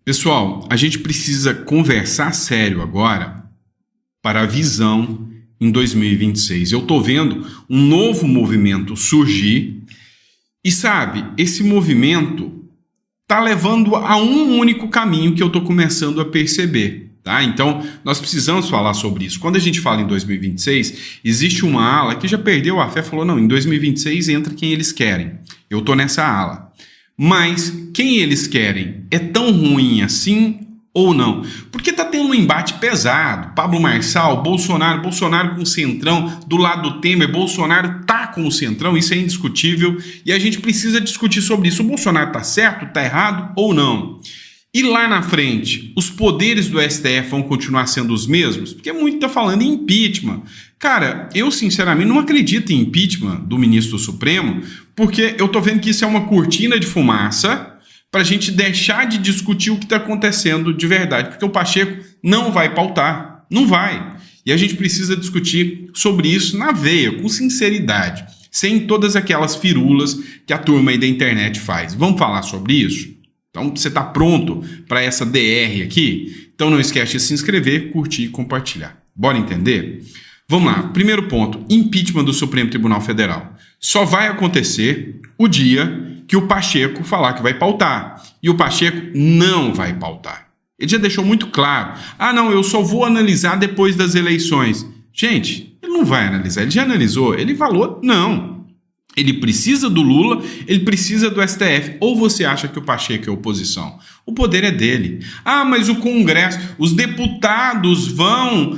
Pessoal, a gente precisa conversar sério agora para a visão em 2026. Eu estou vendo um novo movimento surgir e, sabe, esse movimento está levando a um único caminho que eu estou começando a perceber. Tá? Então, nós precisamos falar sobre isso. Quando a gente fala em 2026, existe uma ala que já perdeu a fé, falou, não, em 2026 entra quem eles querem. Eu estou nessa ala. Mas quem eles querem é tão ruim assim ou não? Porque está tendo um embate pesado. Pablo Marçal, Bolsonaro com o Centrão, do lado do Temer, Bolsonaro tá com o Centrão, isso é indiscutível, e a gente precisa discutir sobre isso. O Bolsonaro está certo, está errado ou não? E lá na frente, os poderes do STF vão continuar sendo os mesmos? Porque muito está falando em impeachment. Cara, eu sinceramente não acredito em impeachment do ministro do Supremo, porque eu estou vendo que isso é uma cortina de fumaça para a gente deixar de discutir o que está acontecendo de verdade, porque o Pacheco não vai pautar, não vai. E a gente precisa discutir sobre isso na veia, com sinceridade, sem todas aquelas firulas que a turma aí da internet faz. Vamos falar sobre isso? Então, você está pronto para essa DR aqui? Então não esquece de se inscrever, curtir e compartilhar. Bora entender? Vamos lá. Primeiro ponto, impeachment do Supremo Tribunal Federal. Só vai acontecer o dia que o Pacheco falar que vai pautar. E o Pacheco não vai pautar. Ele já deixou muito claro. Ah, não, eu só vou analisar depois das eleições. Gente, ele não vai analisar. Ele já analisou. Ele falou, não. Ele precisa do Lula, ele precisa do STF. Ou você acha que o Pacheco é oposição? O poder é dele. Ah, mas o Congresso, os deputados vão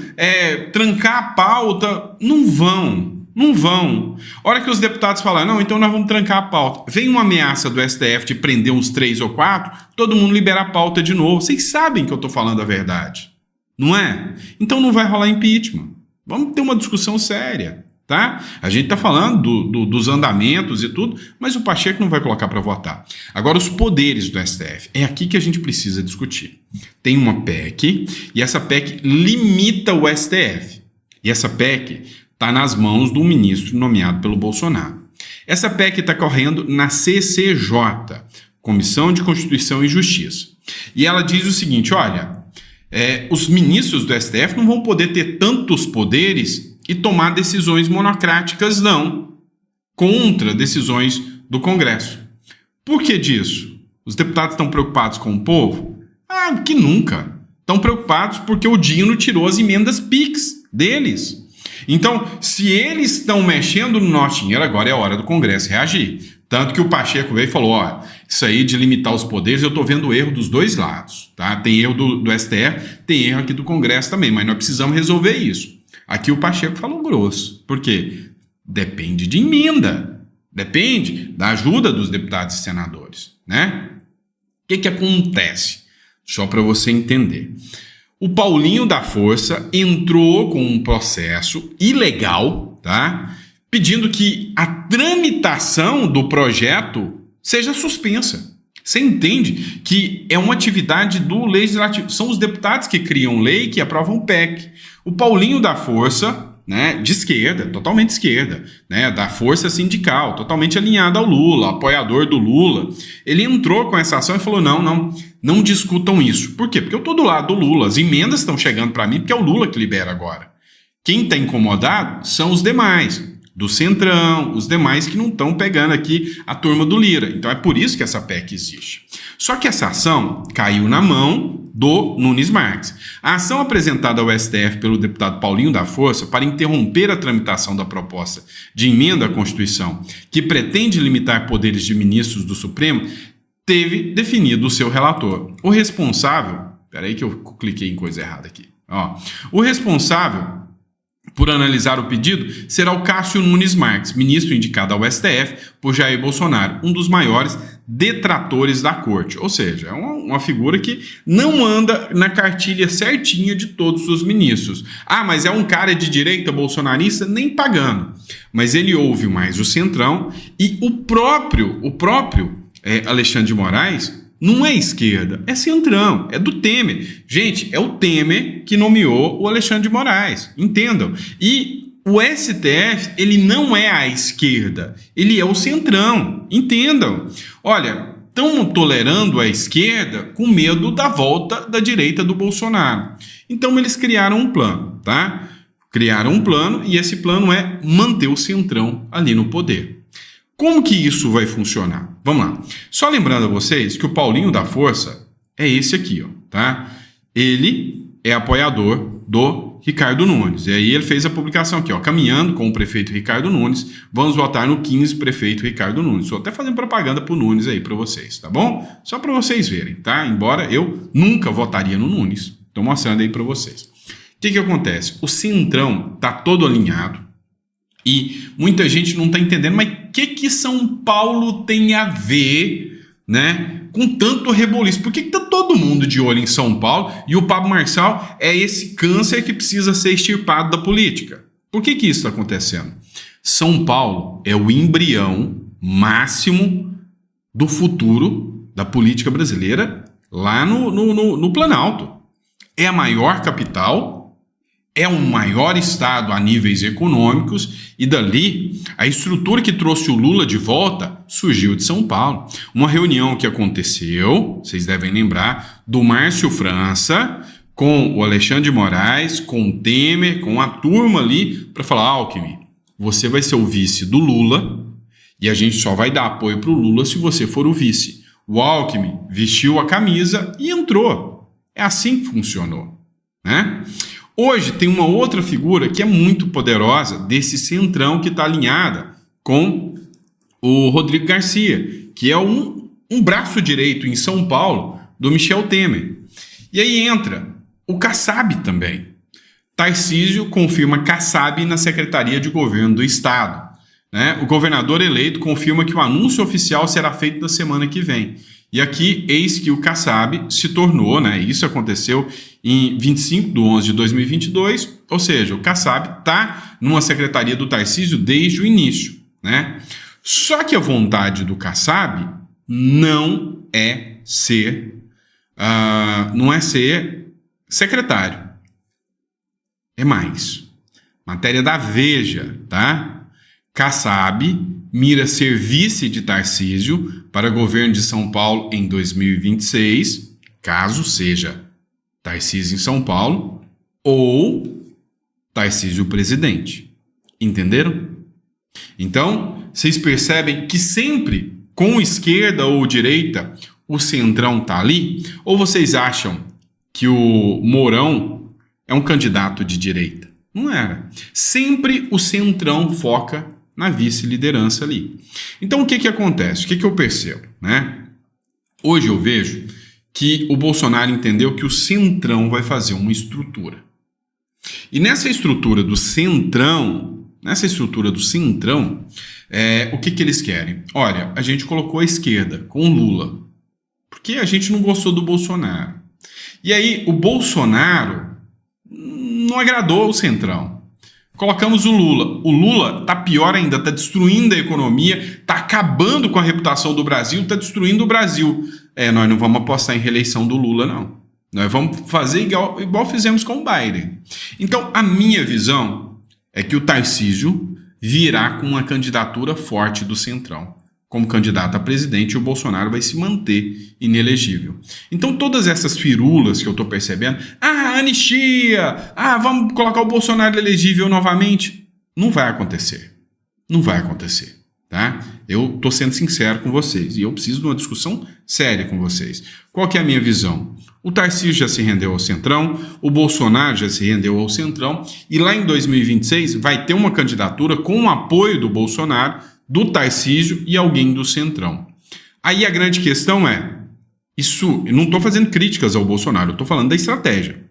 trancar a pauta. Não vão. Não vão. A hora que os deputados falam, não, então nós vamos trancar a pauta. Vem uma ameaça do STF de prender uns 3 ou 4, todo mundo libera a pauta de novo. Vocês sabem que eu estou falando a verdade. Não é? Então não vai rolar impeachment. Vamos ter uma discussão séria. Tá? A gente está falando dos andamentos e tudo, mas o Pacheco não vai colocar para votar. Agora, os poderes do STF. É aqui que a gente precisa discutir. Tem uma PEC e essa PEC limita o STF. E essa PEC está nas mãos de um ministro nomeado pelo Bolsonaro. Essa PEC está correndo na CCJ, Comissão de Constituição e Justiça. E ela diz o seguinte, olha, os ministros do STF não vão poder ter tantos poderes e tomar decisões monocráticas, não, contra decisões do Congresso. Por que disso? Os deputados estão preocupados com o povo? Ah, que nunca. Estão preocupados porque o Dino tirou as emendas PIX deles. Então, se eles estão mexendo no nosso dinheiro, agora é a hora do Congresso reagir. Tanto que o Pacheco veio e falou, ó, isso aí de limitar os poderes, eu estou vendo erro dos dois lados. Tá? Tem erro do STF, tem erro aqui do Congresso também, mas nós precisamos resolver isso. Aqui o Pacheco falou grosso. Por quê? Depende de emenda. Depende da ajuda dos deputados e senadores. Né? O que acontece? Só para você entender. O Paulinho da Força entrou com um processo ilegal, tá? Pedindo que a tramitação do projeto seja suspensa. Você entende que é uma atividade do legislativo. São os deputados que criam lei, que aprovam PEC. O Paulinho da Força, né, de esquerda, totalmente esquerda, né, da força sindical, totalmente alinhado ao Lula, apoiador do Lula, ele entrou com essa ação e falou, não discutam isso. Por quê? Porque eu estou do lado do Lula, as emendas estão chegando para mim porque é o Lula que libera agora. Quem está incomodado são os demais, do Centrão, os demais que não estão pegando aqui a turma do Lira. Então é por isso que essa PEC existe. Só que essa ação caiu na mão do Nunes Marques. A ação apresentada ao STF pelo deputado Paulinho da Força para interromper a tramitação da proposta de emenda à Constituição que pretende limitar poderes de ministros do Supremo teve definido o seu relator. O responsável... Peraí que eu cliquei em coisa errada aqui. O responsável por analisar o pedido será o Cássio Nunes Marques, ministro indicado ao STF por Jair Bolsonaro, um dos maiores detratores da corte. Ou seja, é uma figura que não anda na cartilha certinha de todos os ministros. Ah, mas é um cara de direita bolsonarista? Nem pagando. Mas ele ouve mais o Centrão e o próprio Alexandre de Moraes não é esquerda, é Centrão, é do Temer. Gente, é o Temer que nomeou o Alexandre de Moraes, entendam. E o STF, ele não é a esquerda, ele é o Centrão, entendam. Olha, estão tolerando a esquerda com medo da volta da direita do Bolsonaro. Então eles criaram um plano, tá? Criaram um plano e esse plano é manter o Centrão ali no poder. Como que isso vai funcionar? Vamos lá. Só lembrando a vocês que o Paulinho da Força é esse aqui, ó, tá? Ele é apoiador do Ricardo Nunes. E aí ele fez a publicação aqui, ó, caminhando com o prefeito Ricardo Nunes, vamos votar no 15 prefeito Ricardo Nunes. Estou até fazendo propaganda pro Nunes aí para vocês, tá bom? Só para vocês verem, tá? Embora eu nunca votaria no Nunes. Estou mostrando aí para vocês. O que acontece? O Centrão tá todo alinhado e muita gente não tá entendendo, mas o que São Paulo tem a ver, né, com tanto reboliço? Por que tá todo mundo de olho em São Paulo e o Pablo Marçal é esse câncer que precisa ser extirpado da política? Por que isso está acontecendo? São Paulo é o embrião máximo do futuro da política brasileira lá no Planalto. É a maior capital, é o maior estado a níveis econômicos e dali a estrutura que trouxe o Lula de volta surgiu de São Paulo. Uma reunião que aconteceu, vocês devem lembrar, do Márcio França com o Alexandre de Moraes, com o Temer, com a turma ali para falar: Alckmin, você vai ser o vice do Lula e a gente só vai dar apoio para o Lula se você for o vice. O Alckmin vestiu a camisa e entrou. É assim que funcionou, né? Hoje tem uma outra figura que é muito poderosa desse centrão que está alinhada com o Rodrigo Garcia, que é um braço direito em São Paulo do Michel Temer. E aí entra o Kassab também. Tarcísio confirma Kassab na Secretaria de Governo do Estado, né? O governador eleito confirma que o anúncio oficial será feito na semana que vem. E aqui, eis que o Kassab se tornou, né? Isso aconteceu em 25/11/2022, ou seja, o Kassab está numa secretaria do Tarcísio desde o início, né? Só que a vontade do Kassab não é ser secretário. É mais. Matéria da Veja, tá? Kassab mira ser vice de Tarcísio para governo de São Paulo em 2026, caso seja Tarcísio em São Paulo ou Tarcísio presidente. Entenderam? Então, vocês percebem que sempre, com esquerda ou direita, o centrão tá ali? Ou vocês acham que o Mourão é um candidato de direita? Não era. Sempre o centrão foca na vice-liderança ali. Então, o que acontece? O que eu percebo, né? Hoje eu vejo que o Bolsonaro entendeu que o centrão vai fazer uma estrutura. E nessa estrutura do centrão, o que eles querem? Olha, a gente colocou a esquerda com o Lula, porque a gente não gostou do Bolsonaro. E aí, o Bolsonaro não agradou o centrão. Colocamos o Lula. O Lula tá pior ainda, tá destruindo a economia, tá acabando com a reputação do Brasil, tá destruindo o Brasil. Nós não vamos apostar em reeleição do Lula, não. Nós vamos fazer igual fizemos com o Biden. Então, a minha visão é que o Tarcísio virá com uma candidatura forte do Centrão como candidato a presidente e o Bolsonaro vai se manter inelegível. Então, todas essas firulas que eu estou percebendo, anistia, vamos colocar o Bolsonaro elegível novamente, não vai acontecer. Não vai acontecer, tá? Eu estou sendo sincero com vocês e eu preciso de uma discussão séria com vocês. Qual que é a minha visão? O Tarcísio já se rendeu ao Centrão, o Bolsonaro já se rendeu ao Centrão e lá em 2026 vai ter uma candidatura com o apoio do Bolsonaro, do Tarcísio e alguém do Centrão. Aí a grande questão é, eu não estou fazendo críticas ao Bolsonaro, eu estou falando da estratégia.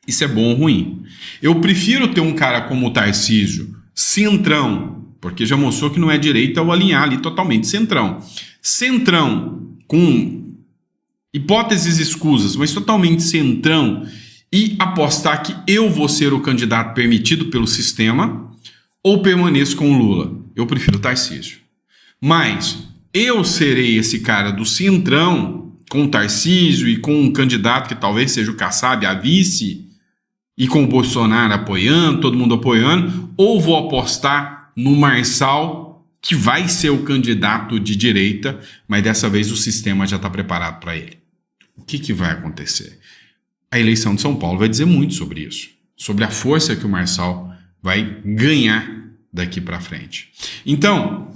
Isso é bom ou ruim? Eu prefiro ter um cara como o Tarcísio, Centrão, porque já mostrou que não é direita ao alinhar ali totalmente Centrão. Centrão com hipóteses escusas, mas totalmente Centrão e apostar que eu vou ser o candidato permitido pelo sistema ou permaneço com o Lula. Eu prefiro o Tarcísio. Mas eu serei esse cara do Centrão com o Tarcísio e com um candidato que talvez seja o Kassab, a vice, e com o Bolsonaro apoiando, todo mundo apoiando, ou vou apostar no Marçal que vai ser o candidato de direita, mas dessa vez o sistema já está preparado para ele. O que vai acontecer? A eleição de São Paulo vai dizer muito sobre isso, sobre a força que o Marçal vai ganhar daqui para frente. Então,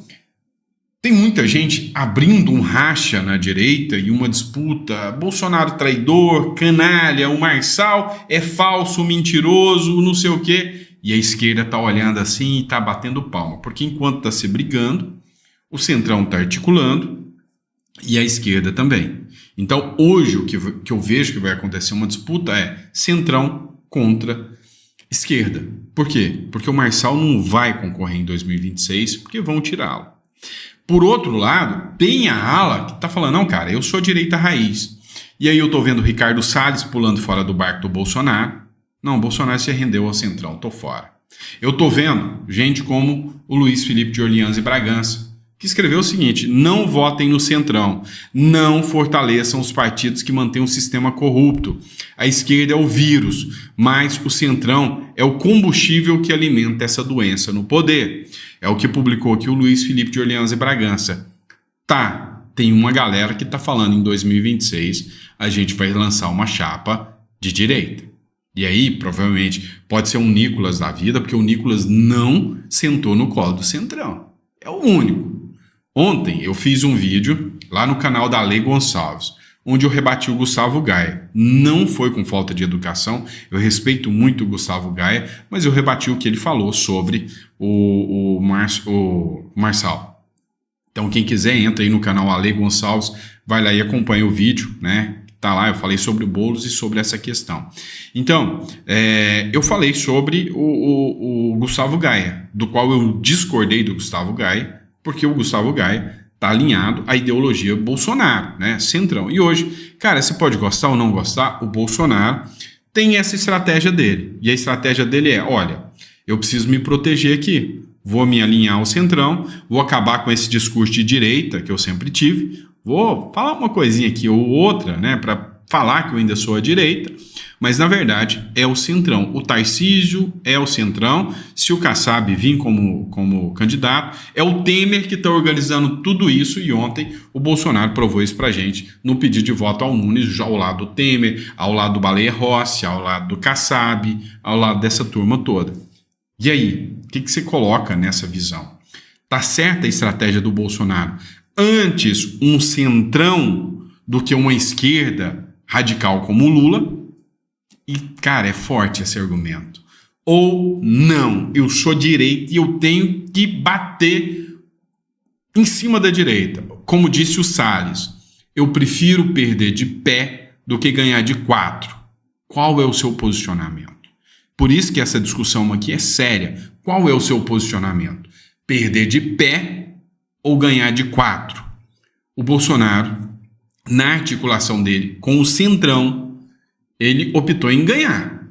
tem muita gente abrindo um racha na direita e uma disputa. Bolsonaro traidor, canalha, o Marçal é falso, mentiroso, não sei o quê. E a esquerda está olhando assim e está batendo palma. Porque enquanto está se brigando, o Centrão está articulando e a esquerda também. Então, hoje, o que eu vejo que vai acontecer uma disputa é Centrão contra esquerda. Por quê? Porque o Marçal não vai concorrer em 2026, porque vão tirá-lo. Por outro lado, tem a ala que está falando, não, cara, eu sou direita raiz. E aí eu tô vendo o Ricardo Salles pulando fora do barco do Bolsonaro. Não, o Bolsonaro se rendeu ao Centrão, tô fora. Eu tô vendo gente como o Luiz Felipe de Orleans e Bragança, que escreveu o seguinte: não votem no Centrão, não fortaleçam os partidos que mantêm o sistema corrupto. A esquerda é o vírus, mas o Centrão é o combustível que alimenta essa doença no poder. É o que publicou aqui o Luiz Felipe de Orleans e Bragança. Tá, tem uma galera que tá falando em 2026 a gente vai lançar uma chapa de direita. E aí, provavelmente, pode ser um Nicolas da vida, porque o Nicolas não sentou no colo do Centrão. É o único. Ontem eu fiz um vídeo lá no canal da Ale Gonçalves, onde eu rebati o Gustavo Gaia. Não foi com falta de educação, eu respeito muito o Gustavo Gaia, mas eu rebati o que ele falou sobre o Marçal. Então quem quiser entra aí no canal Ale Gonçalves, vai lá e acompanha o vídeo, né? Tá lá, eu falei sobre o Boulos e sobre essa questão. Então, eu falei sobre o Gustavo Gaia, do qual eu discordei do Gustavo Gaia, porque o Gustavo Gaia está alinhado à ideologia Bolsonaro, né? Centrão. E hoje, cara, você pode gostar ou não gostar, o Bolsonaro tem essa estratégia dele. E a estratégia dele é, olha, eu preciso me proteger aqui, vou me alinhar ao Centrão, vou acabar com esse discurso de direita que eu sempre tive, vou falar uma coisinha aqui ou outra, né, para falar que eu ainda sou a direita, mas na verdade é o Centrão. O Tarcísio é o Centrão. Se o Kassab vir como candidato, é o Temer que está organizando tudo isso. E ontem o Bolsonaro provou isso pra gente no pedido de voto ao Nunes, já ao lado do Temer, ao lado do Baleia Rossi, ao lado do Kassab, ao lado dessa turma toda. E aí, o que você coloca nessa visão? Tá certa a estratégia do Bolsonaro? Antes um centrão do que uma esquerda radical como o Lula? E, cara, é forte esse argumento. Ou não, eu sou direita e eu tenho que bater em cima da direita. Como disse o Salles, eu prefiro perder de pé do que ganhar de 4. Qual é o seu posicionamento? Por isso que essa discussão aqui é séria. Qual é o seu posicionamento? Perder de pé ou ganhar de 4? O Bolsonaro, na articulação dele com o Centrão, ele optou em ganhar.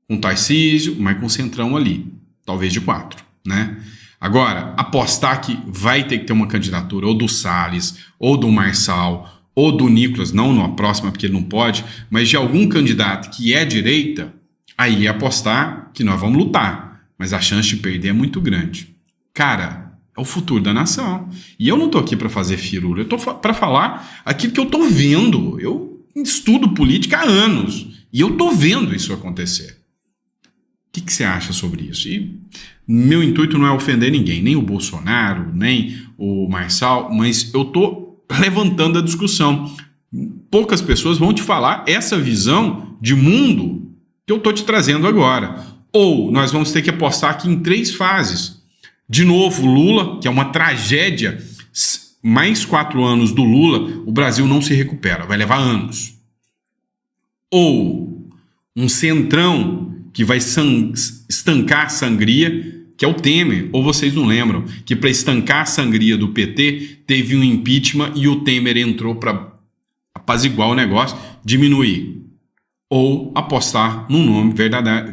Com Tarcísio, mas com o Centrão ali. Talvez de 4, né? Agora, apostar que vai ter que ter uma candidatura ou do Salles, ou do Marçal, ou do Nicolas, não na próxima porque ele não pode, mas de algum candidato que é direita, aí é apostar que nós vamos lutar. Mas a chance de perder é muito grande. Cara, é o futuro da nação. E eu não tô aqui para fazer firula, eu tô para falar aquilo que eu tô vendo. Eu estudo política há anos e eu tô vendo isso acontecer. O que você acha sobre isso? E meu intuito não é ofender ninguém, nem o Bolsonaro, nem o Marçal, mas eu tô levantando a discussão. Poucas pessoas vão te falar essa visão de mundo que eu tô te trazendo agora. Ou nós vamos ter que apostar aqui em 3 fases. De novo, Lula, que é uma tragédia, mais 4 anos do Lula, o Brasil não se recupera, vai levar anos. Ou um Centrão que vai estancar a sangria, que é o Temer. Ou vocês não lembram que para estancar a sangria do PT, teve um impeachment e o Temer entrou para apaziguar o negócio, diminuir. Ou apostar num nome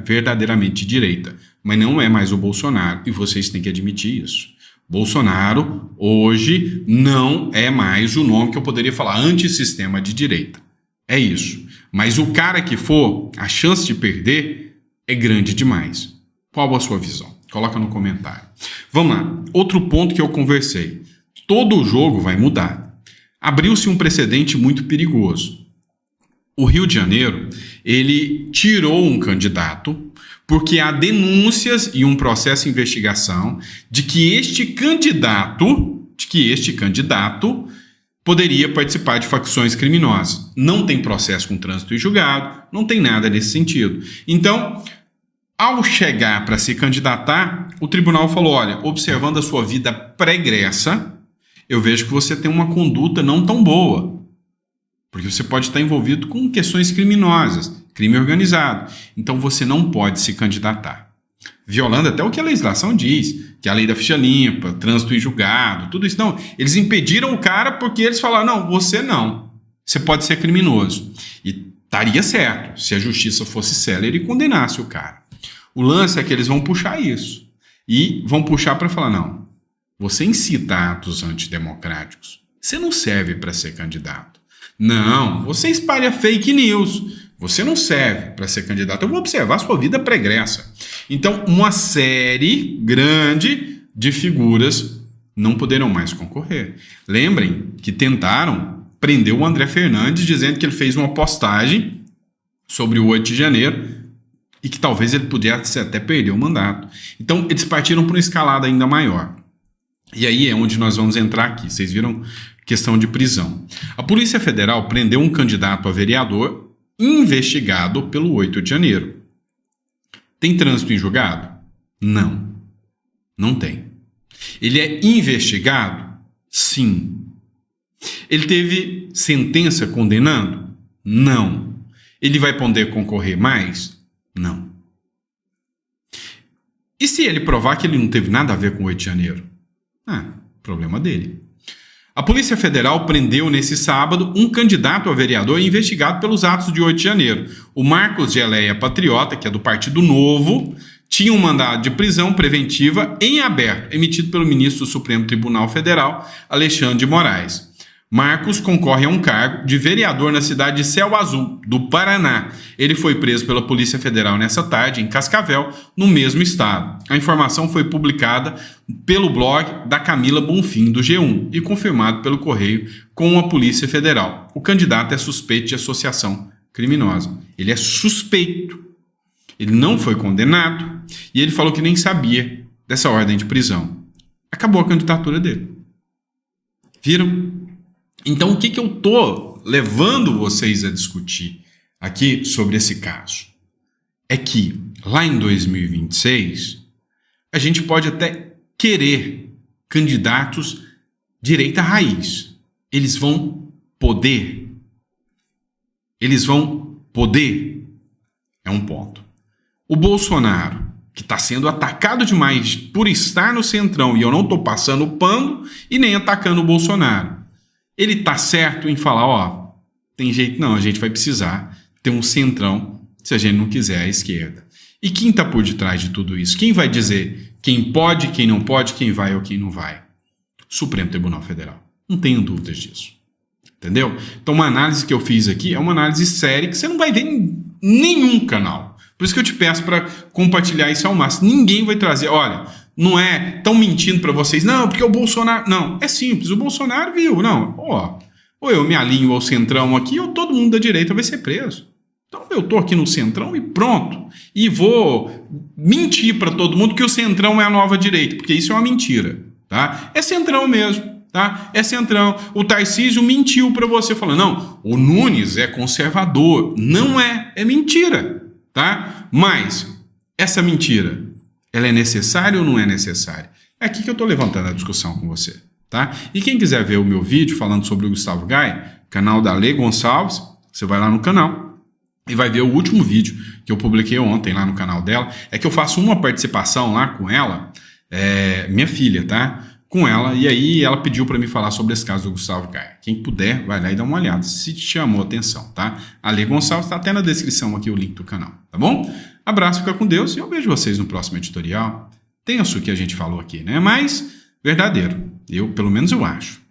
verdadeiramente de direita. Mas não é mais o Bolsonaro, e vocês têm que admitir isso. Bolsonaro, hoje, não é mais o nome que eu poderia falar, antissistema de direita. É isso. Mas o cara que for, a chance de perder é grande demais. Qual a sua visão? Coloca no comentário. Vamos lá. Outro ponto que eu conversei. Todo o jogo vai mudar. Abriu-se um precedente muito perigoso. O Rio de Janeiro, ele tirou um candidato porque há denúncias e um processo de investigação de que este candidato poderia participar de facções criminosas. Não tem processo com trânsito e julgado, não tem nada nesse sentido. Então, ao chegar para se candidatar, o tribunal falou, olha, observando a sua vida pregressa, eu vejo que você tem uma conduta não tão boa. Porque você pode estar envolvido com questões criminosas, crime organizado. Então você não pode se candidatar. Violando até o que a legislação diz, que é a lei da ficha limpa, trânsito em julgado, tudo isso. Não, eles impediram o cara porque eles falaram, não, você não. Você pode ser criminoso. E estaria certo se a justiça fosse célere e condenasse o cara. O lance é que eles vão puxar isso. E vão puxar para falar, não, você incita atos antidemocráticos. Você não serve para ser candidato. Não, você espalha fake news. Você não serve para ser candidato. Eu vou observar a sua vida pregressa. Então, uma série grande de figuras não poderão mais concorrer. Lembrem que tentaram prender o André Fernandes dizendo que ele fez uma postagem sobre o 8 de janeiro e que talvez ele pudesse até perder o mandato. Então, eles partiram para uma escalada ainda maior. E aí é onde nós vamos entrar aqui. Vocês viram questão de prisão. A Polícia Federal prendeu um candidato a vereador investigado pelo 8 de janeiro. Tem trânsito em julgado? Não. Não tem. Ele é investigado? Sim. Ele teve sentença condenando? Não. Ele vai poder concorrer mais? Não. E se ele provar que ele não teve nada a ver com o 8 de janeiro? Problema dele. A Polícia Federal prendeu nesse sábado um candidato a vereador investigado pelos atos de 8 de janeiro. O Marcos Geleia Patriota, que é do Partido Novo, tinha um mandado de prisão preventiva em aberto, emitido pelo ministro do Supremo Tribunal Federal, Alexandre de Moraes. Marcos concorre a um cargo de vereador na cidade de Céu Azul, do Paraná. Ele foi preso pela Polícia Federal nessa tarde, em Cascavel, no mesmo estado. A informação foi publicada pelo blog da Camila Bonfim, do G1, e confirmado pelo Correio com a Polícia Federal. O candidato é suspeito de associação criminosa. Ele é suspeito. Ele não foi condenado e ele falou que nem sabia dessa ordem de prisão. Acabou a candidatura dele. Viram? Então, o que eu estou levando vocês a discutir aqui sobre esse caso? É que, lá em 2026, a gente pode até querer candidatos direita raiz. Eles vão poder. Eles vão poder. É um ponto. O Bolsonaro, que está sendo atacado demais por estar no centrão, e eu não estou passando pano e nem atacando o Bolsonaro. Ele está certo em falar, tem jeito não, a gente vai precisar ter um centrão se a gente não quiser a esquerda. E quem está por detrás de tudo isso? Quem vai dizer quem pode, quem não pode, quem vai ou quem não vai? Supremo Tribunal Federal. Não tenho dúvidas disso. Entendeu? Então, uma análise que eu fiz aqui é uma análise séria que você não vai ver em nenhum canal. Por isso que eu te peço para compartilhar isso ao máximo. Ninguém vai trazer, olha, não é tão mentindo para vocês, não, porque o Bolsonaro... Não, é simples, o Bolsonaro viu, não, ou eu me alinho ao centrão aqui, ou todo mundo da direita vai ser preso. Então eu tô aqui no centrão e pronto. E vou mentir para todo mundo que o centrão é a nova direita, porque isso é uma mentira, tá? É centrão mesmo, tá? É centrão. O Tarcísio mentiu para você, falando, não, o Nunes é conservador. Não é, é mentira, tá? Mas essa mentira, ela é necessária ou não é necessária? É aqui que eu estou levantando a discussão com você, tá? E quem quiser ver o meu vídeo falando sobre o Gustavo Gaia, canal da Lê Gonçalves, você vai lá no canal e vai ver o último vídeo que eu publiquei ontem lá no canal dela. É que eu faço uma participação lá com ela, minha filha, tá? Com ela, e aí ela pediu para me falar sobre esse caso do Gustavo Gaia. Quem puder, vai lá e dá uma olhada, se te chamou a atenção, tá? A Lê Gonçalves está até na descrição aqui o link do canal, tá bom? Abraço, fica com Deus e eu vejo vocês no próximo editorial. Tenso o que a gente falou aqui, né? Mas verdadeiro. Pelo menos eu acho.